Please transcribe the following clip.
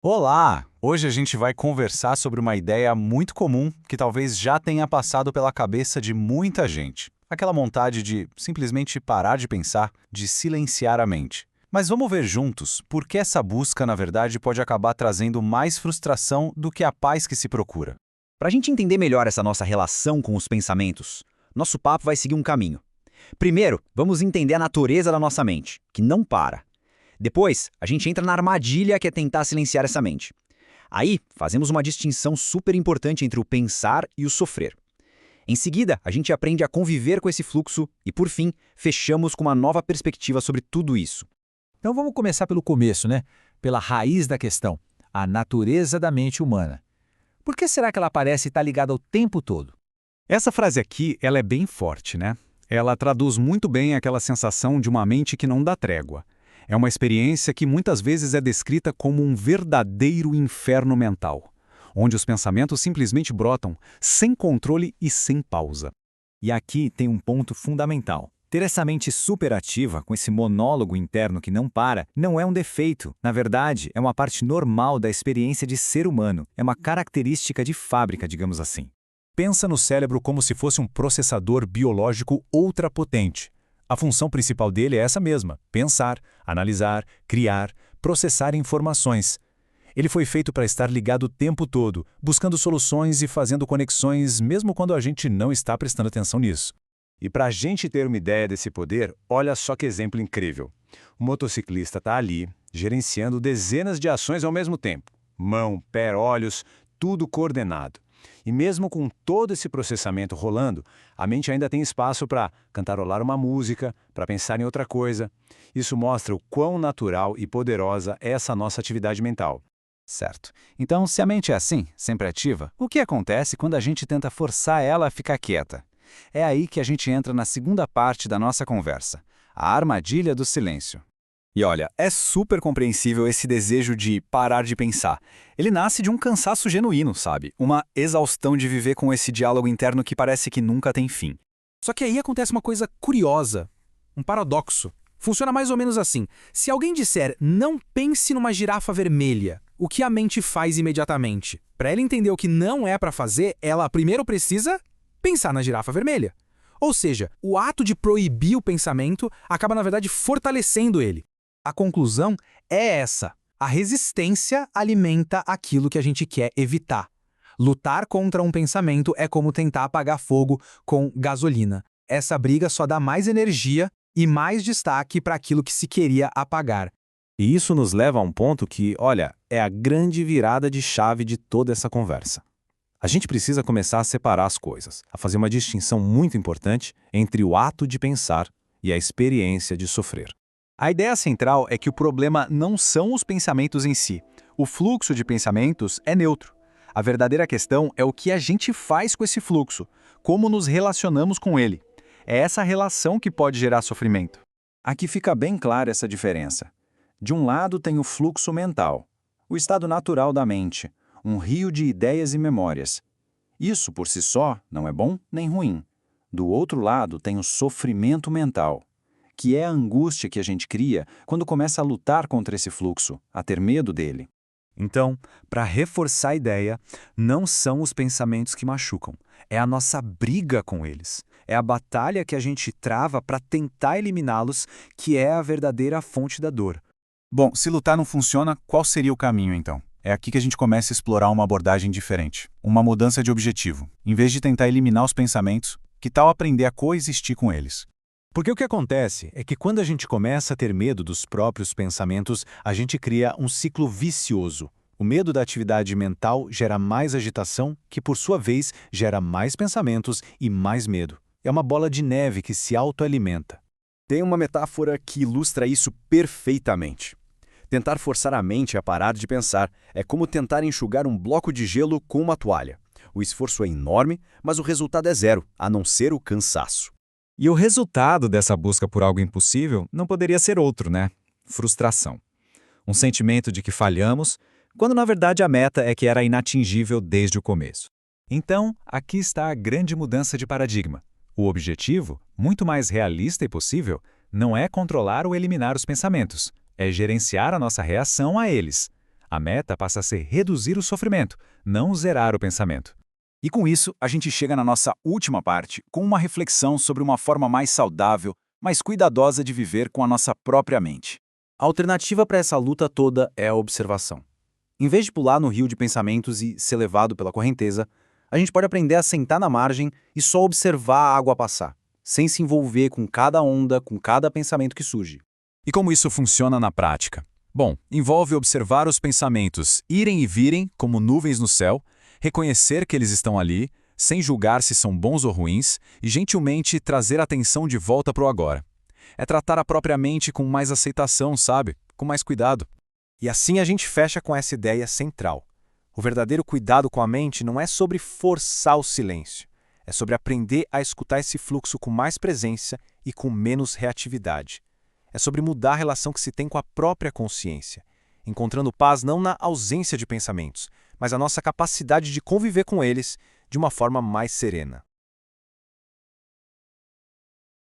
Olá! Hoje a gente vai conversar sobre uma ideia muito comum que talvez já tenha passado pela cabeça de muita gente. Aquela vontade de simplesmente parar de pensar, de silenciar a mente. Mas vamos ver juntos por que essa busca, na verdade, pode acabar trazendo mais frustração do que a paz que se procura. Para a gente entender melhor essa nossa relação com os pensamentos, nosso papo vai seguir um caminho. Primeiro, vamos entender a natureza da nossa mente, que não para. Depois, a gente entra na armadilha que é tentar silenciar essa mente. Aí, fazemos uma distinção super importante entre o pensar e o sofrer. Em seguida, a gente aprende a conviver com esse fluxo e, por fim, fechamos com uma nova perspectiva sobre tudo isso. Então vamos começar pelo começo, né? Pela raiz da questão, a natureza da mente humana. Por que será que ela parece estar ligada o tempo todo? Essa frase aqui, ela é bem forte, né? Ela traduz muito bem aquela sensação de uma mente que não dá trégua. É uma experiência que muitas vezes é descrita como um verdadeiro inferno mental, onde os pensamentos simplesmente brotam, sem controle e sem pausa. E aqui tem um ponto fundamental. Ter essa mente superativa, com esse monólogo interno que não para, não é um defeito. Na verdade, é uma parte normal da experiência de ser humano. É uma característica de fábrica, digamos assim. Pensa no cérebro como se fosse um processador biológico ultrapotente. A função principal dele é essa mesma: pensar, analisar, criar, processar informações. Ele foi feito para estar ligado o tempo todo, buscando soluções e fazendo conexões, mesmo quando a gente não está prestando atenção nisso. E para a gente ter uma ideia desse poder, olha só que exemplo incrível. O motociclista está ali, gerenciando dezenas de ações ao mesmo tempo. Mão, pé, olhos, tudo coordenado. E mesmo com todo esse processamento rolando, a mente ainda tem espaço para cantarolar uma música, para pensar em outra coisa. Isso mostra o quão natural e poderosa é essa nossa atividade mental. Certo. Então, se a mente é assim, sempre ativa, o que acontece quando a gente tenta forçar ela a ficar quieta? É aí que a gente entra na segunda parte da nossa conversa, a armadilha do silêncio. E olha, é super compreensível esse desejo de parar de pensar. Ele nasce de um cansaço genuíno, sabe? Uma exaustão de viver com esse diálogo interno que parece que nunca tem fim. Só que aí acontece uma coisa curiosa, um paradoxo. Funciona mais ou menos assim. Se alguém disser, não pense numa girafa vermelha, o que a mente faz imediatamente? Para ela entender o que não é para fazer, ela primeiro precisa pensar na girafa vermelha. Ou seja, o ato de proibir o pensamento acaba, na verdade, fortalecendo ele. A conclusão é essa: a resistência alimenta aquilo que a gente quer evitar. Lutar contra um pensamento é como tentar apagar fogo com gasolina. Essa briga só dá mais energia e mais destaque para aquilo que se queria apagar. E isso nos leva a um ponto que, olha, é a grande virada de chave de toda essa conversa. A gente precisa começar a separar as coisas, a fazer uma distinção muito importante entre o ato de pensar e a experiência de sofrer. A ideia central é que o problema não são os pensamentos em si. O fluxo de pensamentos é neutro. A verdadeira questão é o que a gente faz com esse fluxo, como nos relacionamos com ele. É essa relação que pode gerar sofrimento. Aqui fica bem clara essa diferença. De um lado tem o fluxo mental, o estado natural da mente, um rio de ideias e memórias. Isso, por si só, não é bom nem ruim. Do outro lado tem o sofrimento mental, que é a angústia que a gente cria quando começa a lutar contra esse fluxo, a ter medo dele. Então, para reforçar a ideia, não são os pensamentos que machucam, é a nossa briga com eles. É a batalha que a gente trava para tentar eliminá-los que é a verdadeira fonte da dor. Bom, se lutar não funciona, qual seria o caminho então? É aqui que a gente começa a explorar uma abordagem diferente, uma mudança de objetivo. Em vez de tentar eliminar os pensamentos, que tal aprender a coexistir com eles? Porque o que acontece é que quando a gente começa a ter medo dos próprios pensamentos, a gente cria um ciclo vicioso. O medo da atividade mental gera mais agitação, que por sua vez gera mais pensamentos e mais medo. É uma bola de neve que se autoalimenta. Tem uma metáfora que ilustra isso perfeitamente. Tentar forçar a mente a parar de pensar é como tentar enxugar um bloco de gelo com uma toalha. O esforço é enorme, mas o resultado é zero, a não ser o cansaço. E o resultado dessa busca por algo impossível não poderia ser outro, né? Frustração. Um sentimento de que falhamos, quando na verdade a meta é que era inatingível desde o começo. Então, aqui está a grande mudança de paradigma. O objetivo, muito mais realista e possível, não é controlar ou eliminar os pensamentos, é gerenciar a nossa reação a eles. A meta passa a ser reduzir o sofrimento, não zerar o pensamento. E com isso, a gente chega na nossa última parte, com uma reflexão sobre uma forma mais saudável, mais cuidadosa de viver com a nossa própria mente. A alternativa para essa luta toda é a observação. Em vez de pular no rio de pensamentos e ser levado pela correnteza, a gente pode aprender a sentar na margem e só observar a água passar, sem se envolver com cada onda, com cada pensamento que surge. E como isso funciona na prática? Bom, envolve observar os pensamentos irem e virem como nuvens no céu, reconhecer que eles estão ali, sem julgar se são bons ou ruins, e gentilmente trazer a atenção de volta para o agora. É tratar a própria mente com mais aceitação, sabe? Com mais cuidado. E assim a gente fecha com essa ideia central. O verdadeiro cuidado com a mente não é sobre forçar o silêncio. É sobre aprender a escutar esse fluxo com mais presença e com menos reatividade. É sobre mudar a relação que se tem com a própria consciência, encontrando paz não na ausência de pensamentos, mas a nossa capacidade de conviver com eles de uma forma mais serena.